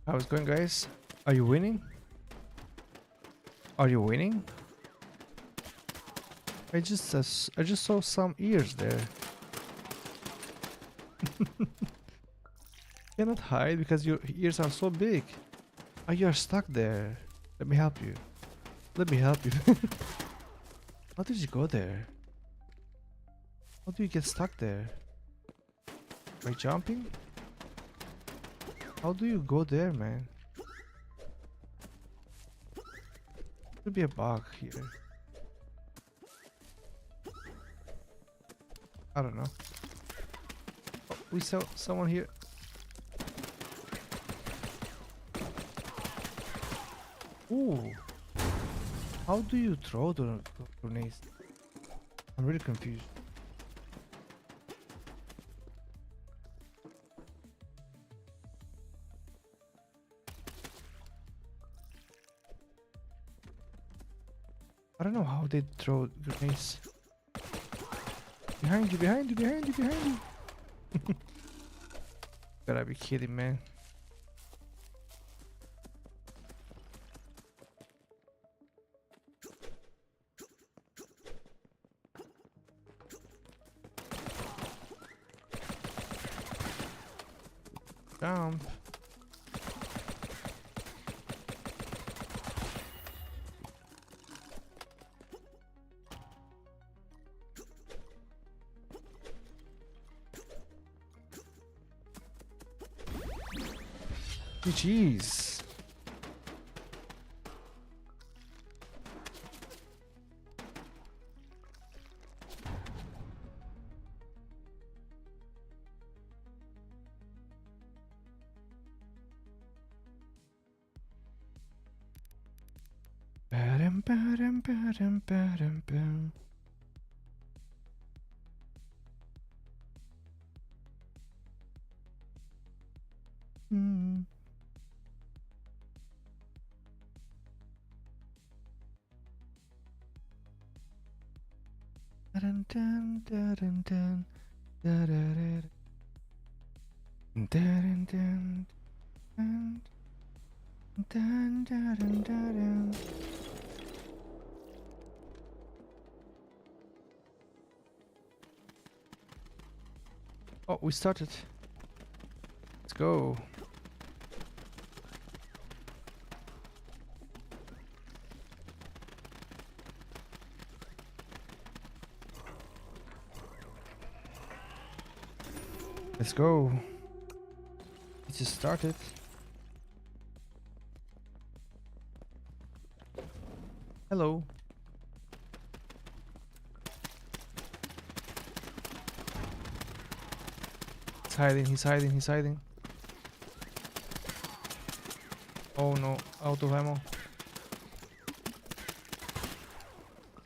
How's it going, guys? Are you winning? Are you winning? I just saw some ears there. Cannot hide because your ears are so big. Oh, you are stuck there. Let me help you. Let me help you. How did you go there? How do you get stuck there? By jumping? How do you go there, man? Could be a bug here. I don't know. Oh, we saw someone here. Ooh. How do you throw the grenades? I'm really confused. I don't know how they throw grenades. Behind you, behind you, behind you, behind you. Gotta be kidding, man. Jump. Jeez. Ba-dum, ba-dum, ba-dum, ba-dum, bum. Hmm. Dun, dun, dun, dun, dun, dun, dun, dun, dun, dun, dun, dun, dun, dun, dun. Oh, we started. Let's go. Let's go. It just started. Hello. He's hiding, he's hiding, he's hiding. Oh no, out of ammo.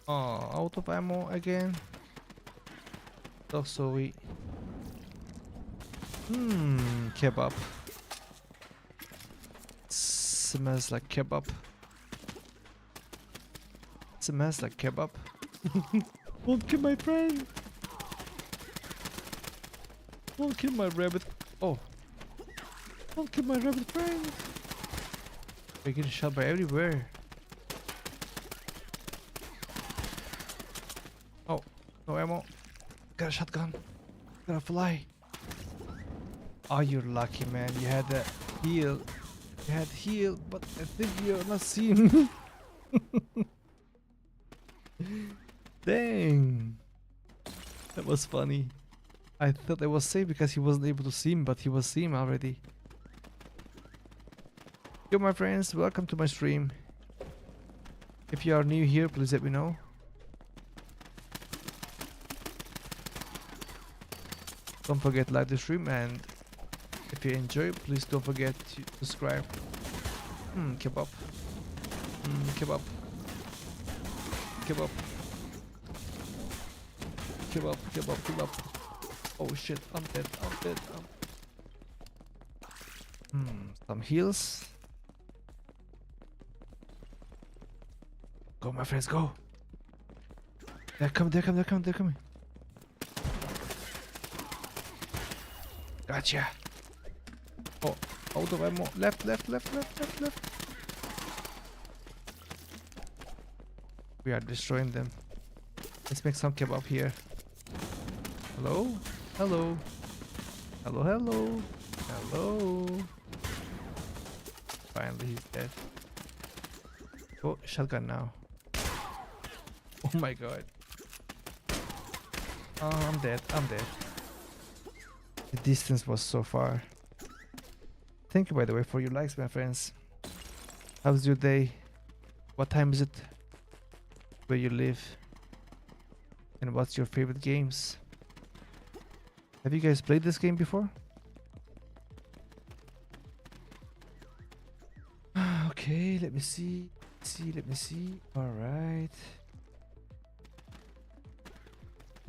Oh, out of ammo again. That's so weak. Kebab. Smells like kebab. Smells like kebab. Won't kill my friend. Won't kill my rabbit. Oh. Won't kill my rabbit friend. We're getting shot by everywhere. Oh, no ammo. Got a shotgun. Got a fly. Oh, you're lucky, man. You had that heal. You had heal, but I think you're not seen. Dang. That was funny. I thought I was safe because he wasn't able to see him, but he was seen already. Yo, my friends, welcome to my stream. If you are new here, please let me know. Don't forget to like the stream, and if you enjoy, please don't forget to subscribe. Kebab. Kebab. Kebab. Kebab, kebab, kebab. Oh shit, I'm dead, I'm dead. Some heals. Go, my friends, go. They're coming, they're coming, they're coming, they're coming. Gotcha. Oh, Out of ammo. Left, left, left, left, left, left. We are destroying them. Let's make some kebab here. Hello? Hello? Hello, hello? Hello? Finally, he's dead. Oh, shotgun now. Oh my god. Oh, I'm dead. I'm dead. The distance was so far. Thank you, by the way, for your likes, my friends. How's your day? What time is it? Where you live? And what's your favorite games? Have you guys played this game before? Okay, let me see. Let me see. Alright.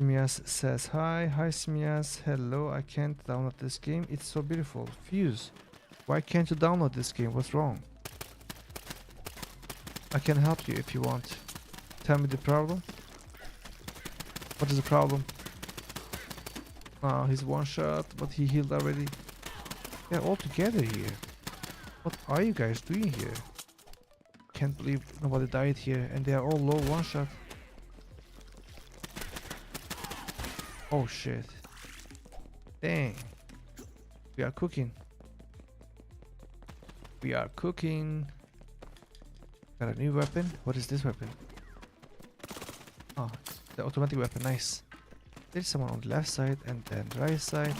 Simias says hi. Hi Simias. Hello, I can't download this game. It's so beautiful. Fuse. Why can't you download this game? What's wrong? I can help you if you want. Tell me the problem. What is the problem? Oh, he's one shot, but he healed already. They're all together here. What are you guys doing here? Can't believe nobody died here, and they are all low one shot. Oh shit. Dang. We are cooking. We are cooking. Got a new weapon. What is this weapon? Oh, the automatic weapon. Nice. There's someone on the left side and then right side.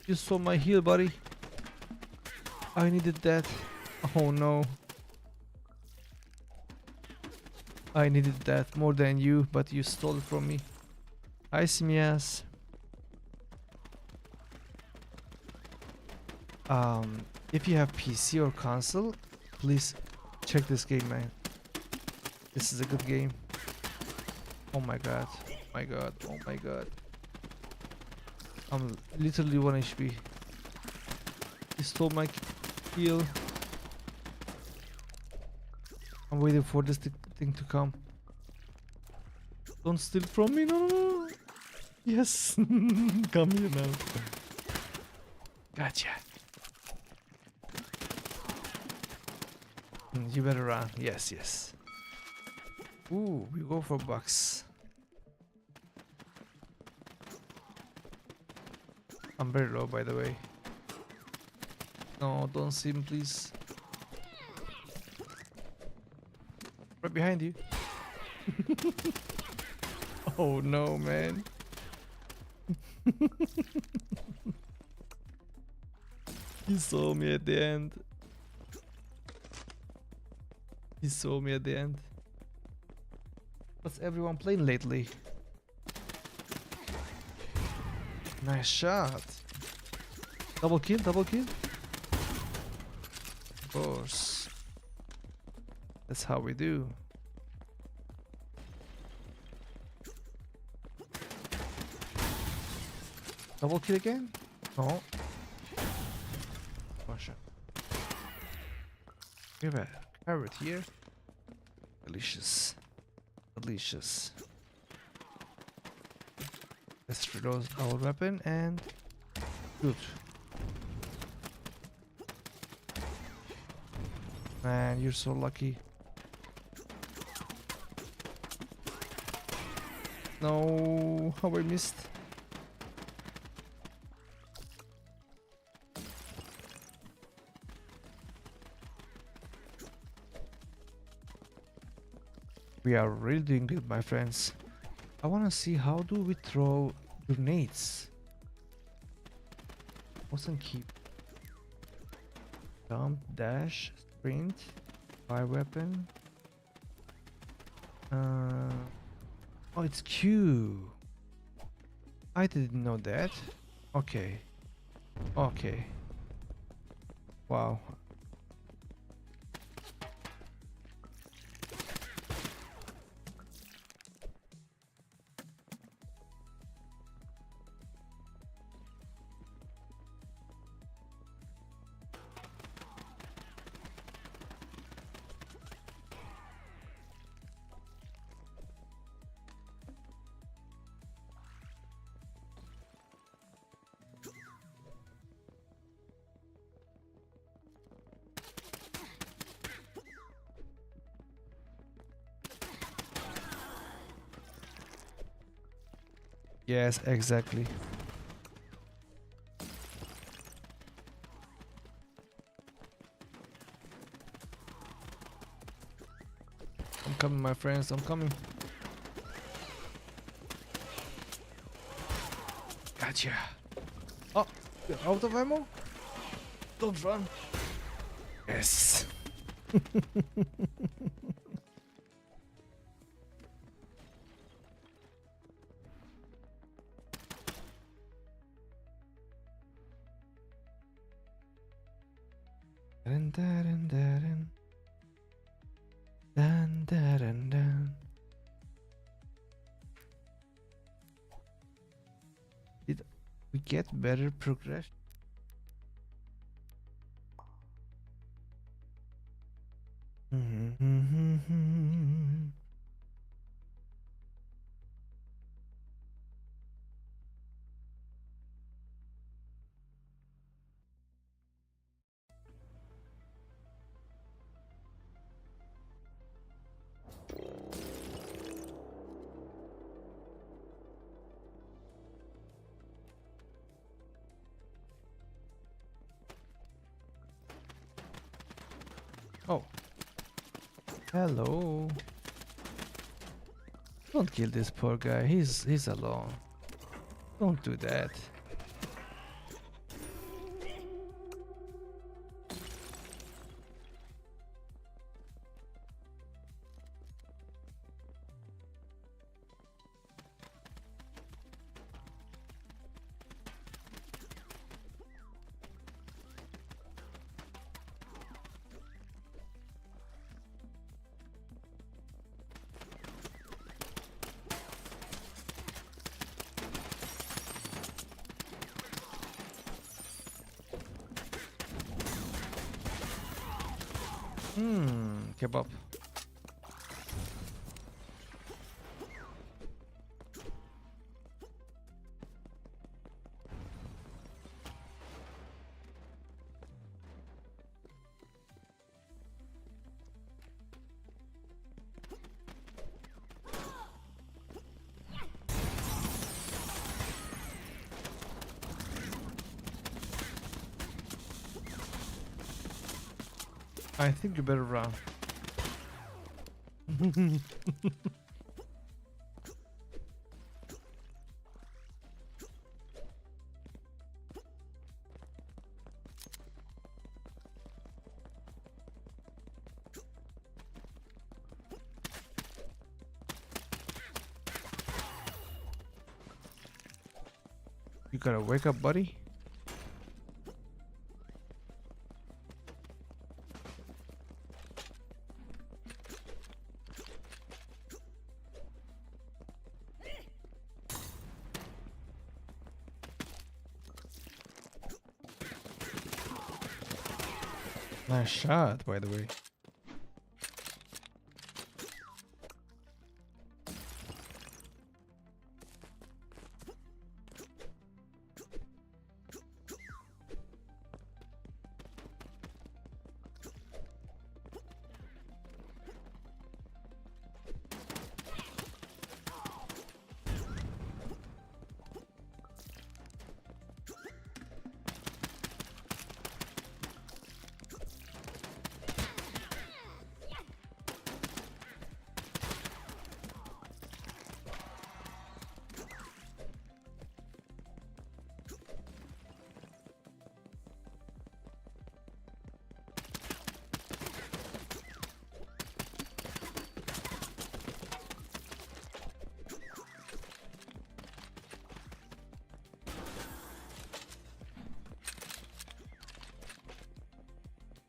You saw my heal, buddy. I needed that. Oh no. I needed that more than you, but you stole it from me. Hi, Simias. If you have PC or console, please check this game, man. This is a good game. Oh my god. Oh my god. Oh my god. I'm literally 1 HP. He stole my kill. I'm waiting for this thing to come. Don't steal from me. No, no, no. Yes. Come here now. Gotcha. You better run. Yes, yes. Ooh, we go for bucks. I'm very low, by the way. No, don't see him, please. Right behind you. Oh no, man. He saw me at the end. He saw me at the end. What's everyone playing lately? Nice shot. Double kill, double kill. Of course. That's how we do. Double kill again? No. One shot. We have a carrot here. Delicious. Delicious. Let's reload our weapon and good. Man, you're so lucky. No, how I missed. We are really doing good, my friends. I want to see how do we throw grenades. Awesome keep. Jump, dash, sprint, fire weapon. Oh, it's Q. I didn't know that. Okay. Okay. Wow. Yes, exactly. I'm coming, my friends. I'm coming. Gotcha. Oh, you're out of ammo? Don't run. Yes. Dun, dun, dun, dun, dun, dun, dun. Did we get better progression? Oh, hello. Don't kill this poor guy. He's alone. Don't do that. Kebab. I think you better run. You gotta wake up, buddy. Nice shot, by the way.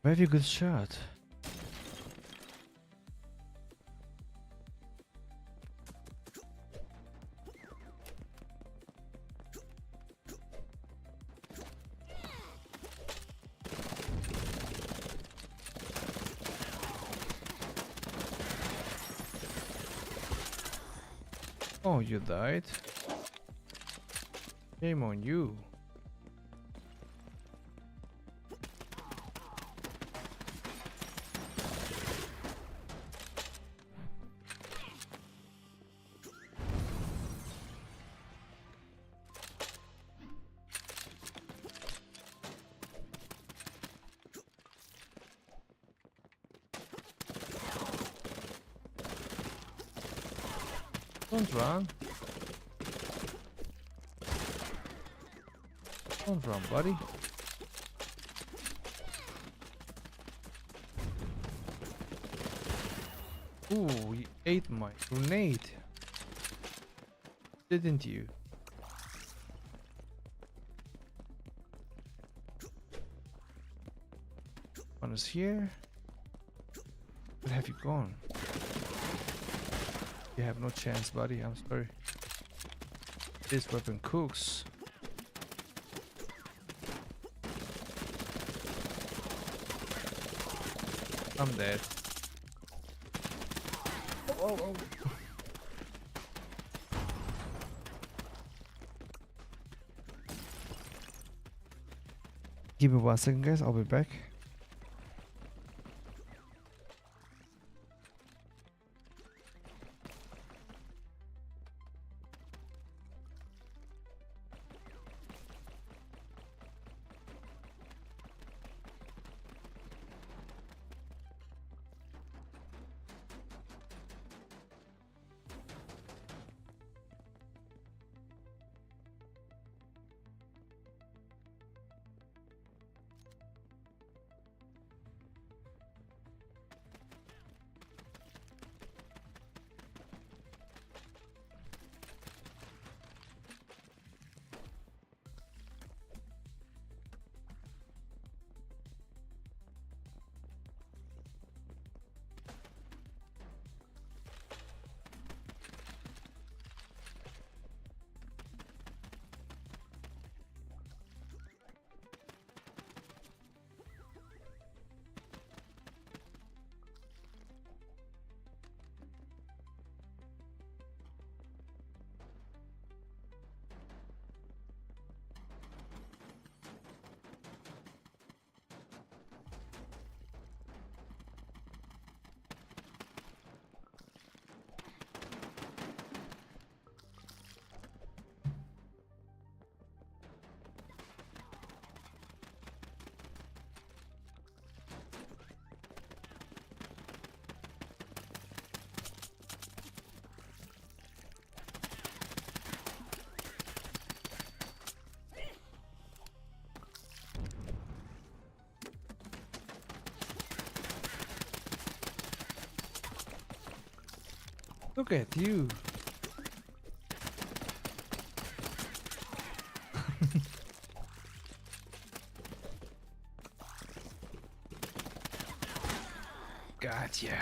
Very good shot. Oh, you died? Shame on you. Don't run. Don't run, buddy. Ooh, you ate my grenade. Didn't you? One is here. Where have you gone? You have no chance, buddy. I'm sorry. This weapon cooks. I'm dead. Oh. Give me 1 second, guys. I'll be back. Look at you. Gotcha.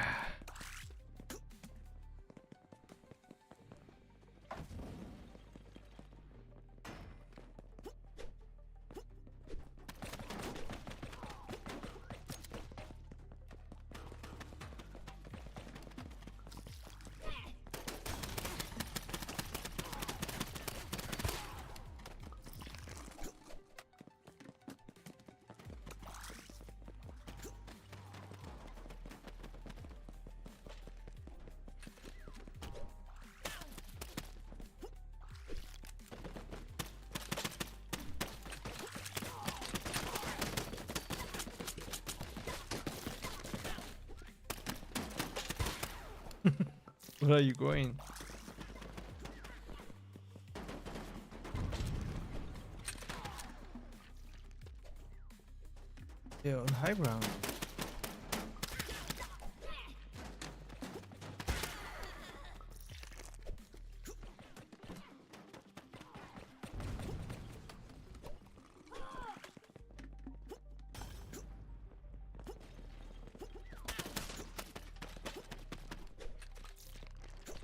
Where are you going? Yeah, on high ground.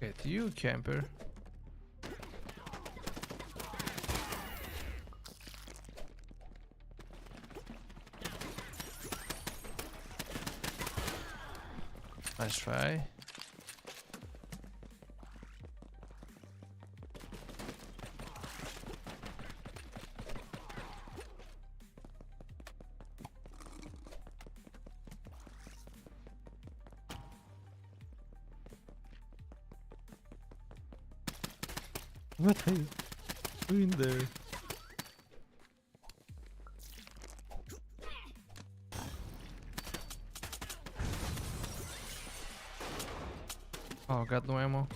At you, camper. Nice try. What are you doing there? Oh, got no ammo.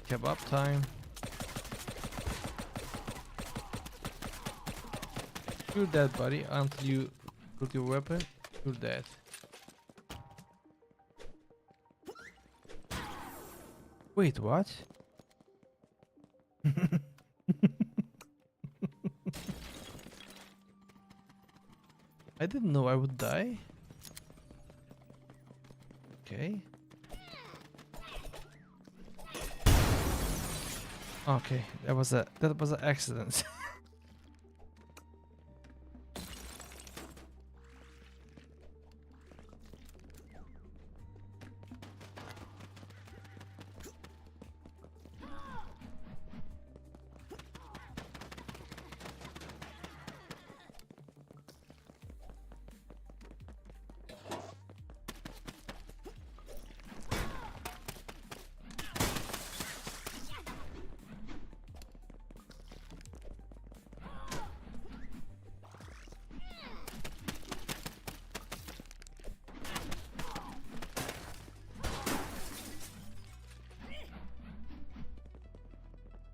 Kebab time. You're dead, buddy. Until you put your weapon, you're dead. Wait, what? I didn't know I would die. Okay. Okay, that was an accident.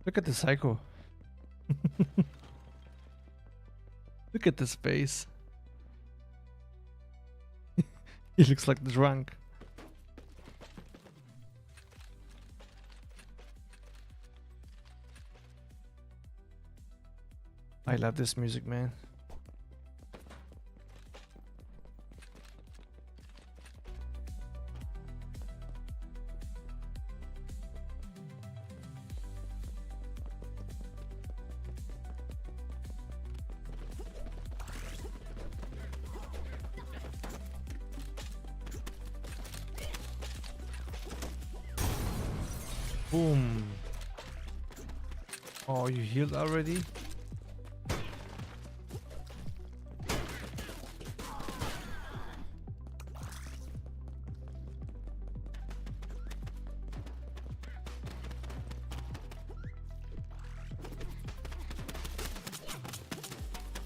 Look at the psycho. Look at this face. He looks like drunk. I love this music, man. Boom. Oh, you healed already?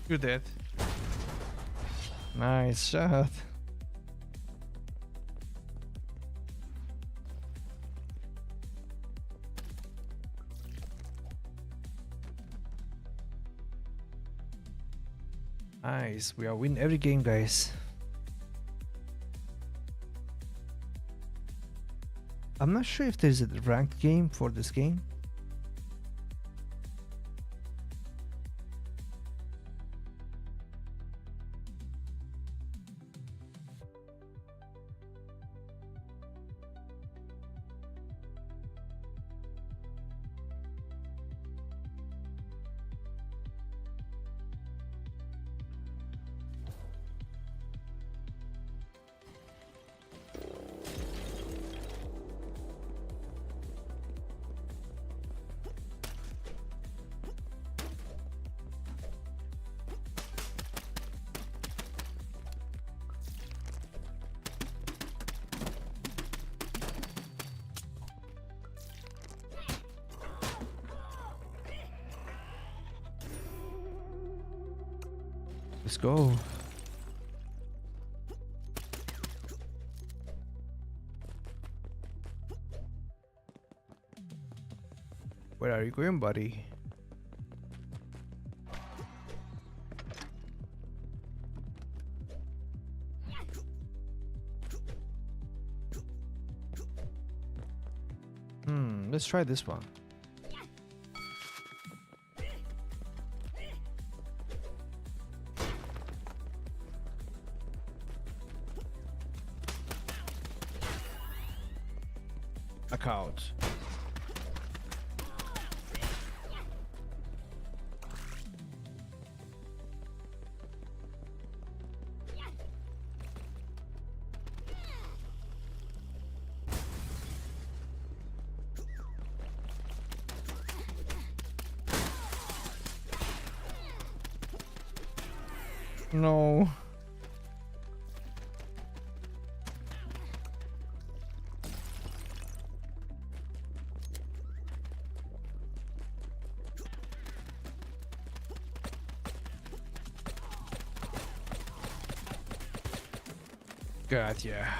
You're dead. Nice shot. Nice, we are win every game, guys. I'm not sure if there's a ranked game for this game. Let's go. Where are you going, buddy? Let's try this one. Account. No. God, yeah.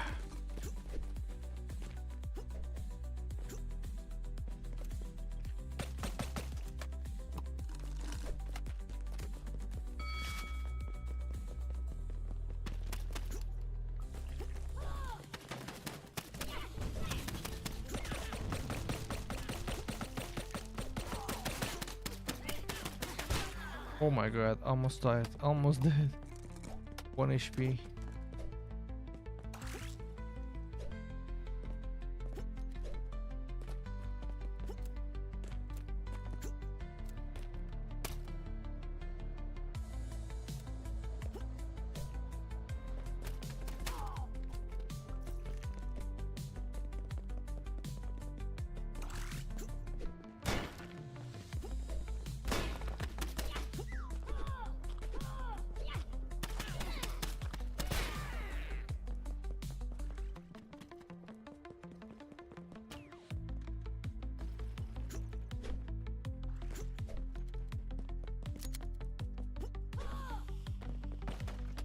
Oh my god, almost died. Almost dead. 1 HP.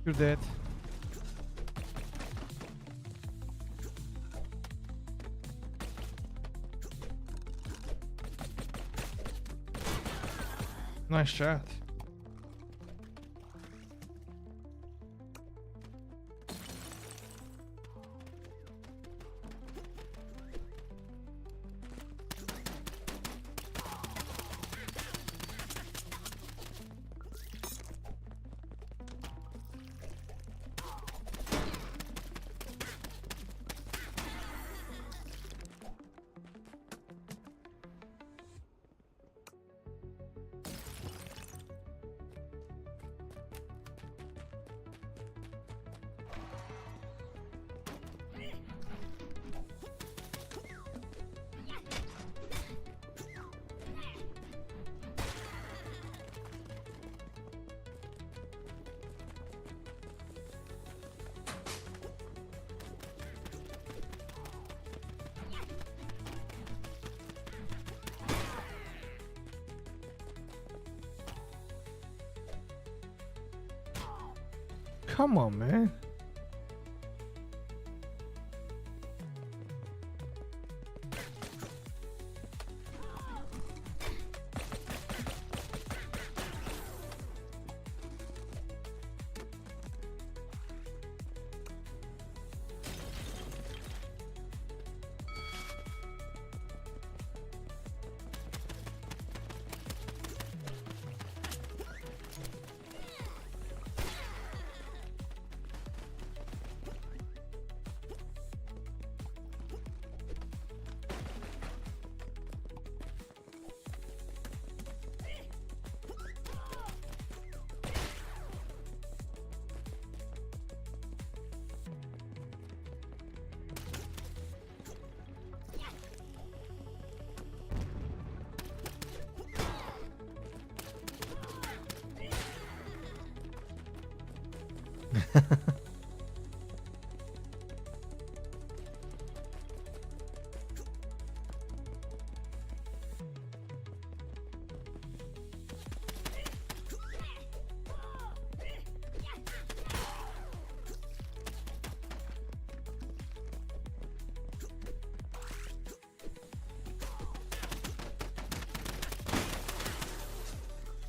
You're dead. Nice shot. Come on, man.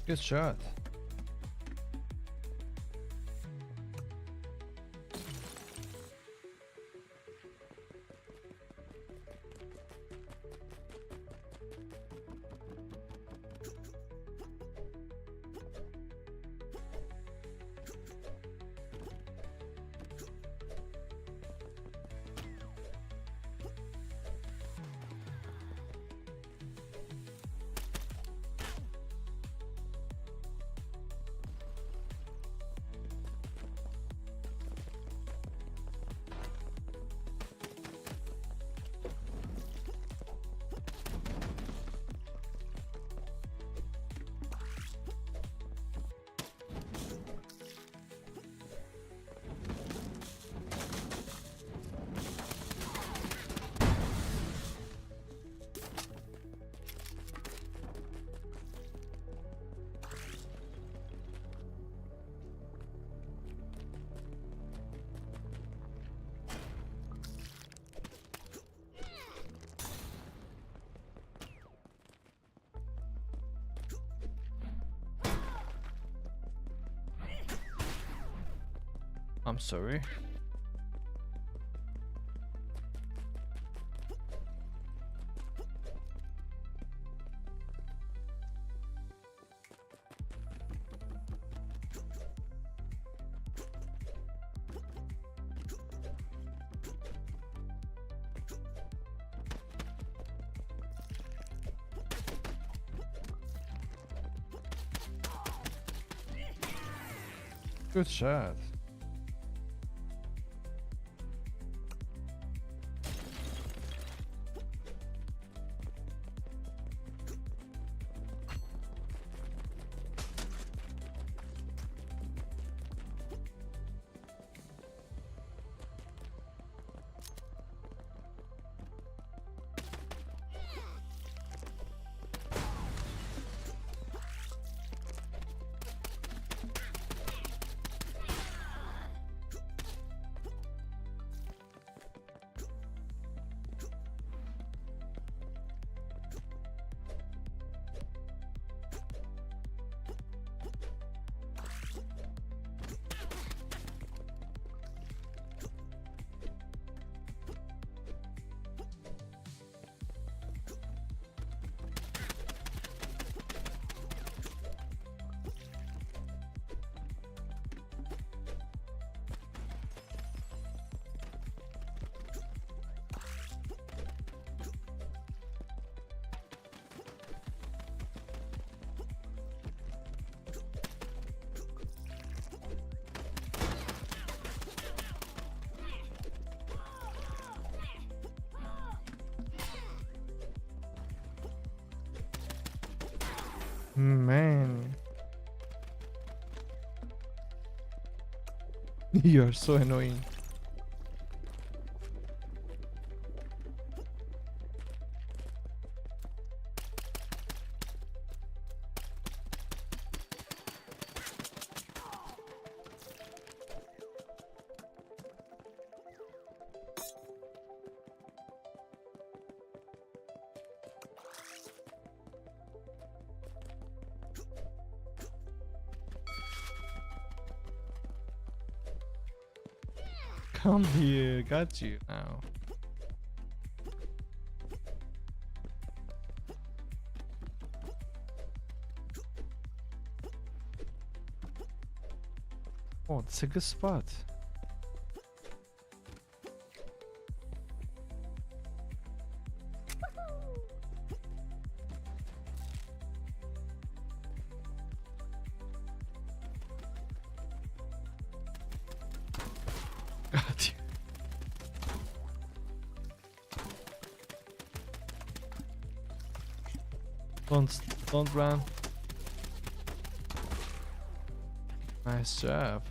Good shot. I'm sorry. Good shot. Man. You are so annoying. Come here, got you now. Oh, it's a good spot. Got you. Don't run. Nice job.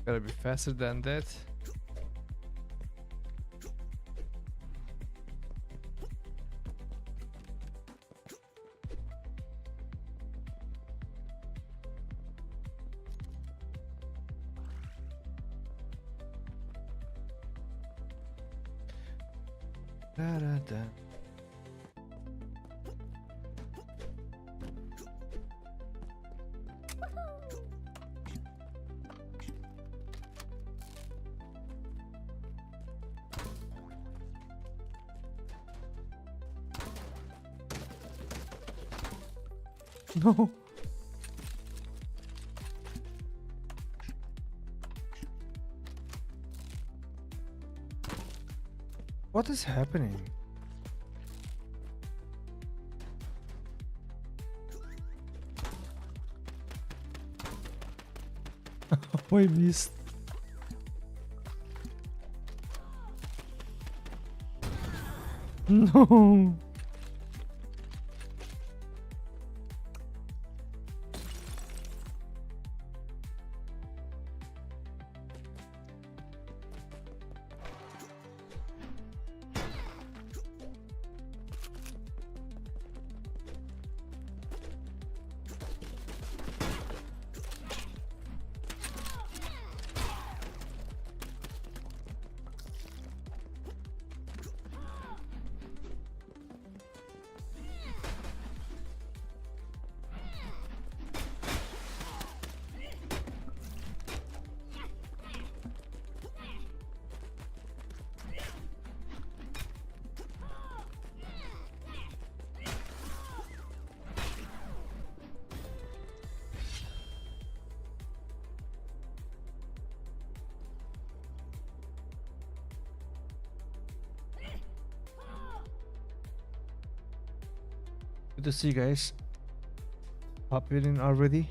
Gotta be faster than that. Da, da, da. No. What is happening? Oh, I missed. No. Good to see you guys. Pop it in already.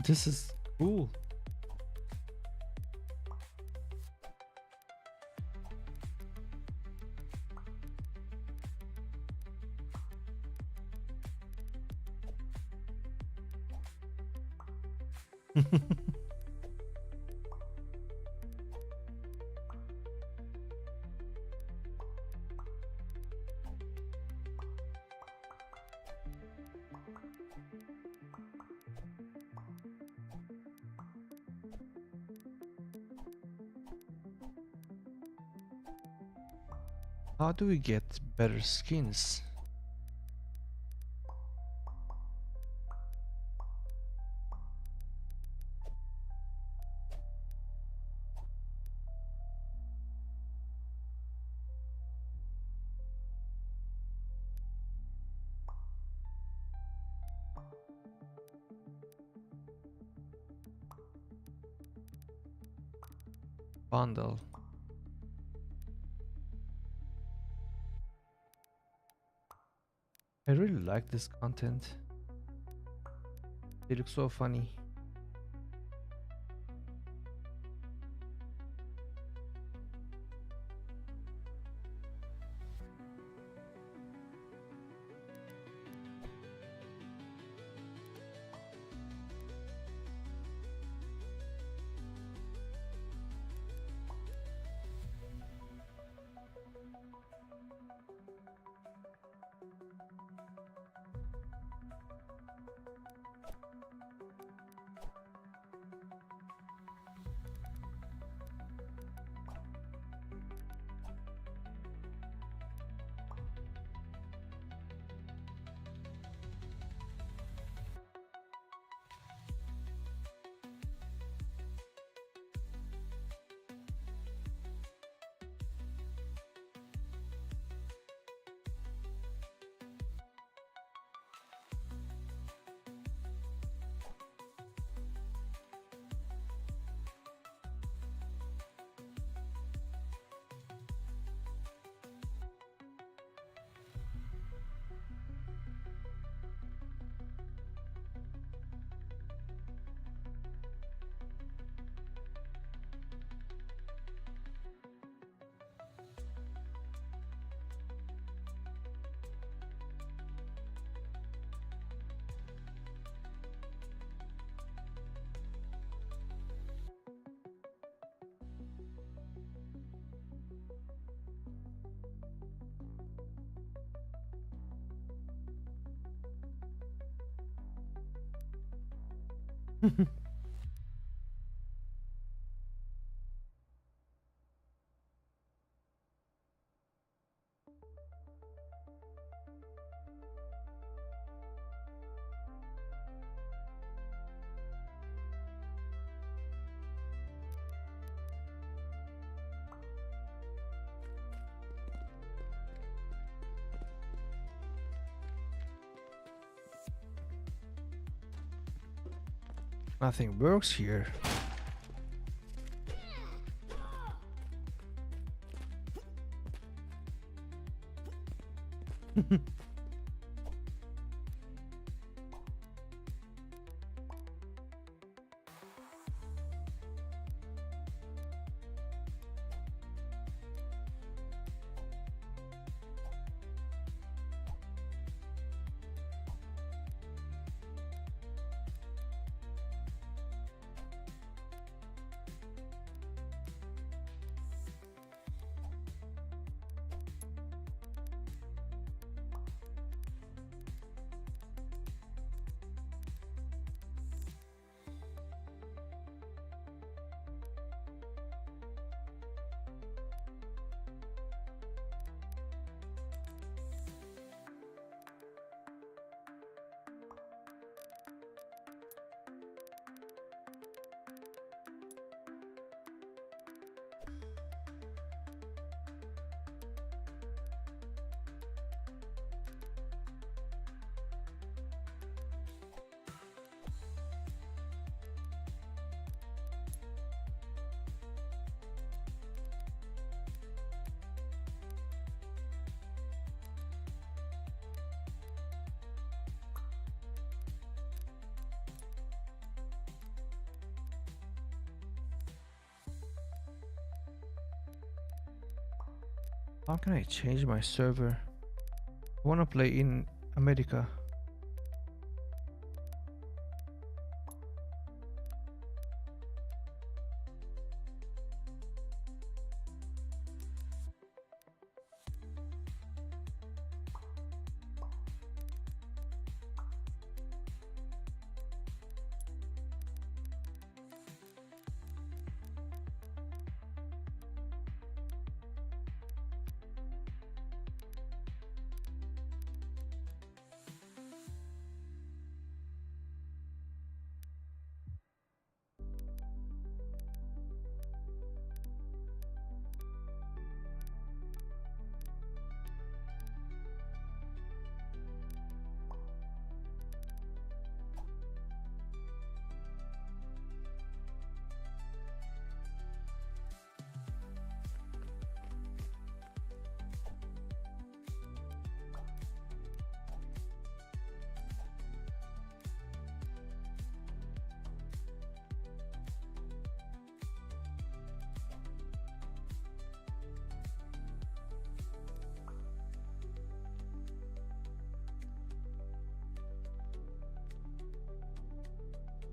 This is cool. How do we get better skins? Bundle. I really like this content. They look so funny. Nothing works here. How can I change my server? I wanna play in America.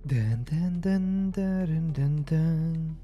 Dun dun dun dun dun dun.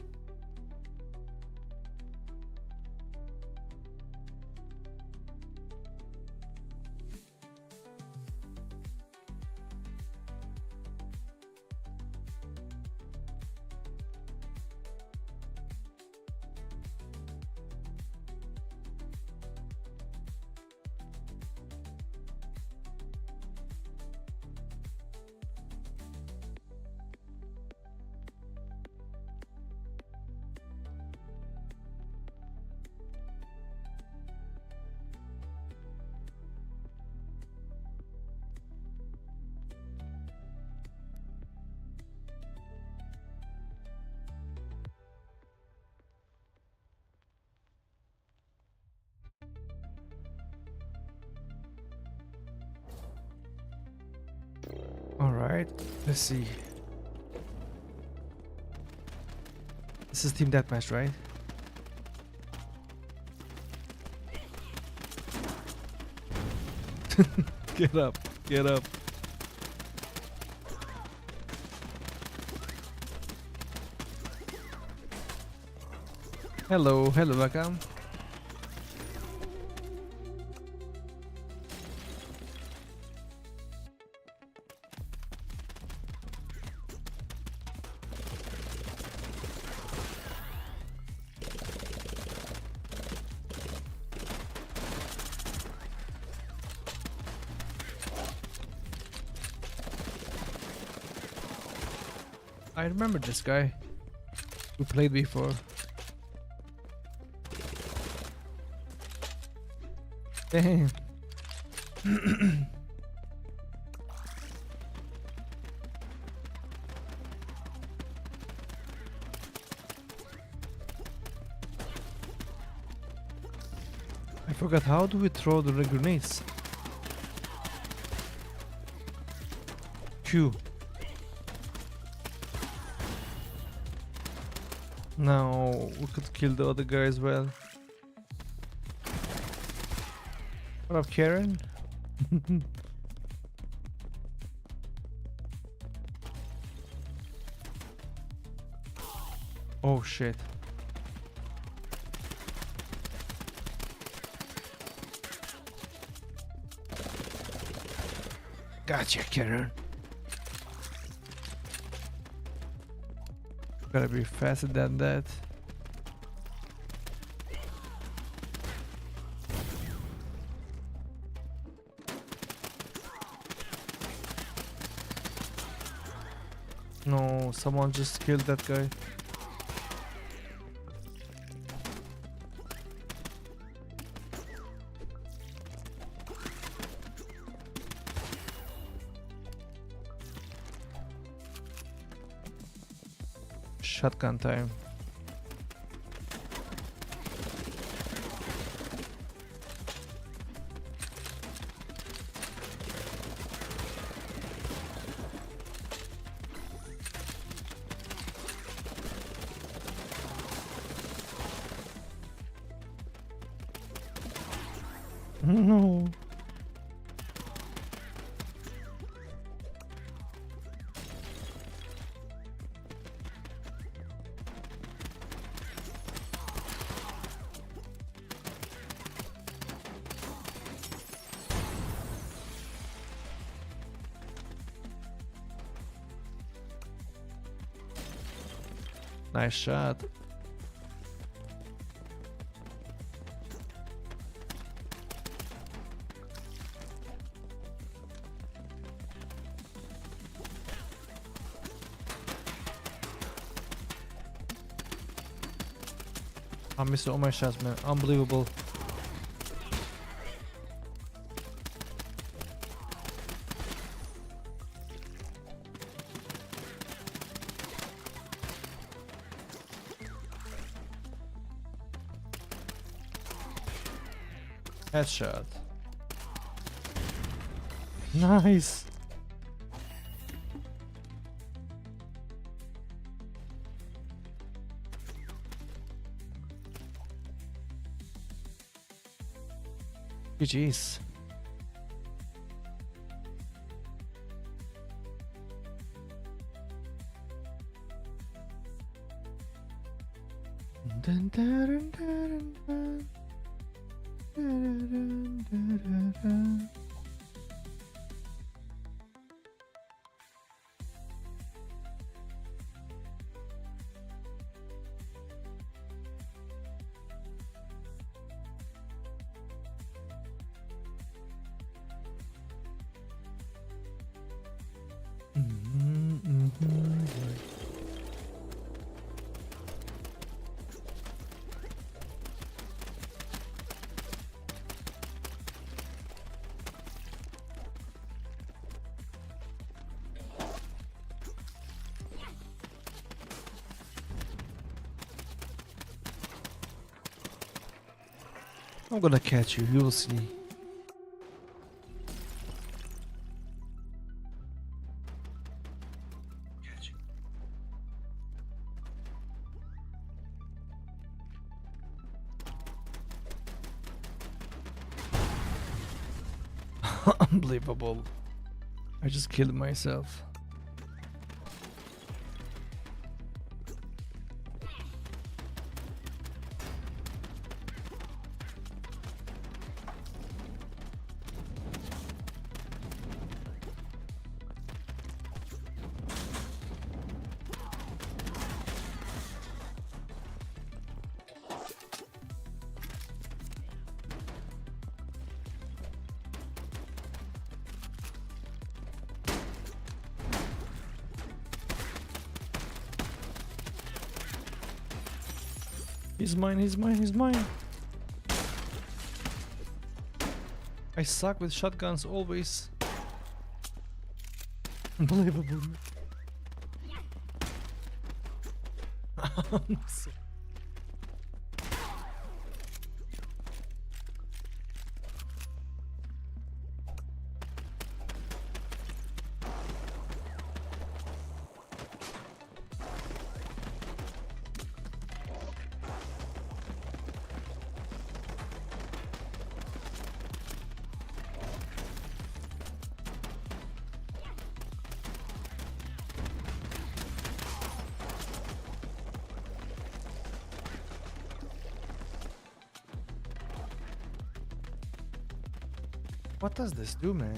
All right, let's see. This is team deathmatch, right? Get up, get up. Hello, hello, welcome. I remember this guy who played before. Damn. I forgot, how do we throw the grenades? Q. No, we could kill the other guy as well. What up, Karen? Oh shit. Gotcha, Karen. Gotta be faster than that. No, someone just killed that guy. Shotgun time. No. Nice shot. I missed all my shots, man. Unbelievable. Headshot. Nice. GG's. Dun, dun, dun, dun, dun. Dun, dun, dun, dun. I'm gonna catch you, you will see. Catch you. Unbelievable. I just killed myself. He's mine, he's mine, he's mine. I suck with shotguns always. Unbelievable. I'm so- What does this do, man?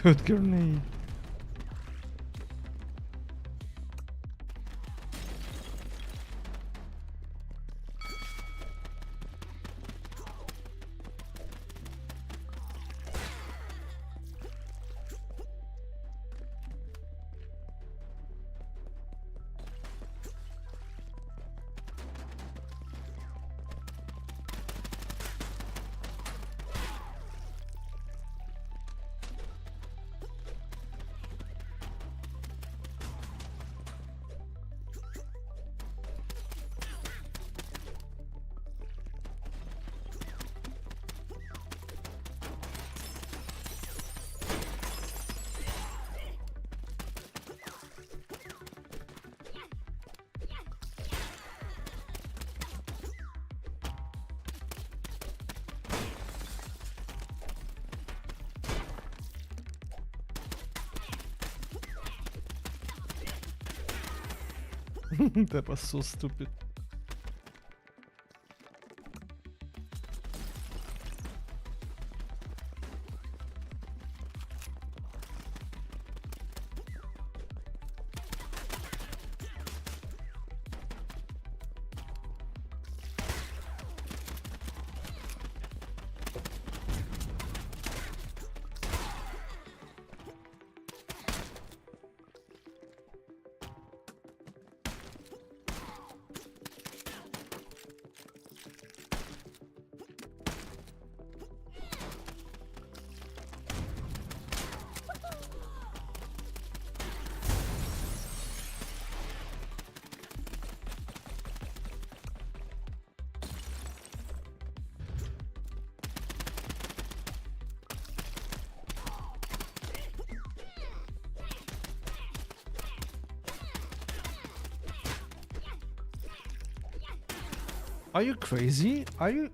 Good grenade. That was so stupid. Are you crazy? Are you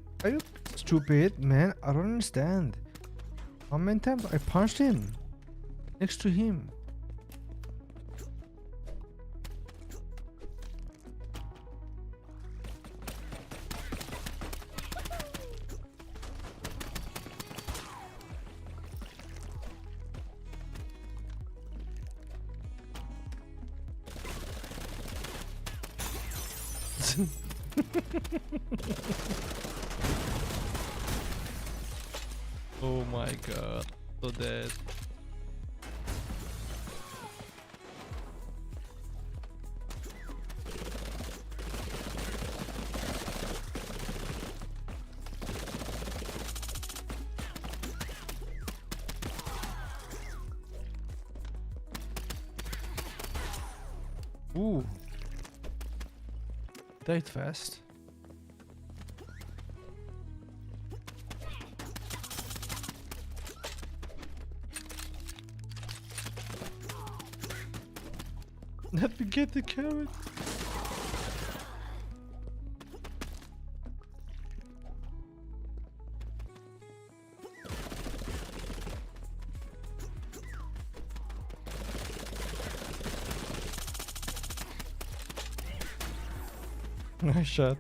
stupid, man? I don't understand. How many times I punched him next to him? Oh my god, so dead. Ooh. Died fast. Let me get the carrot. Nice shot.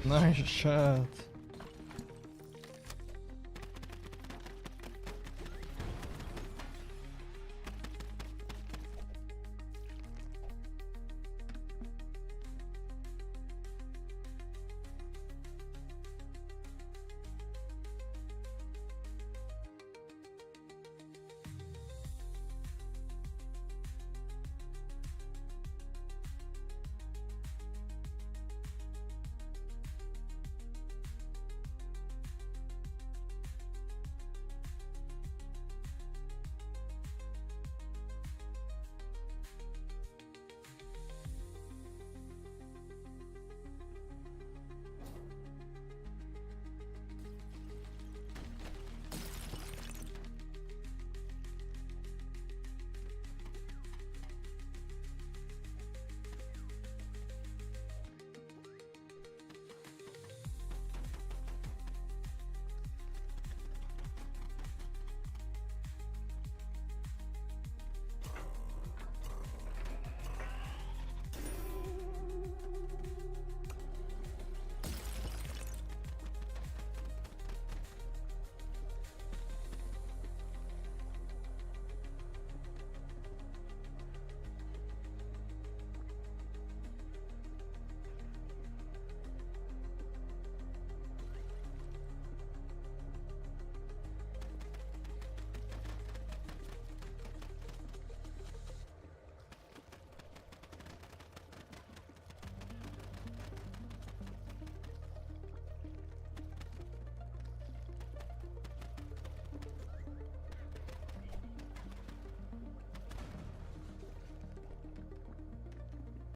Nice shot.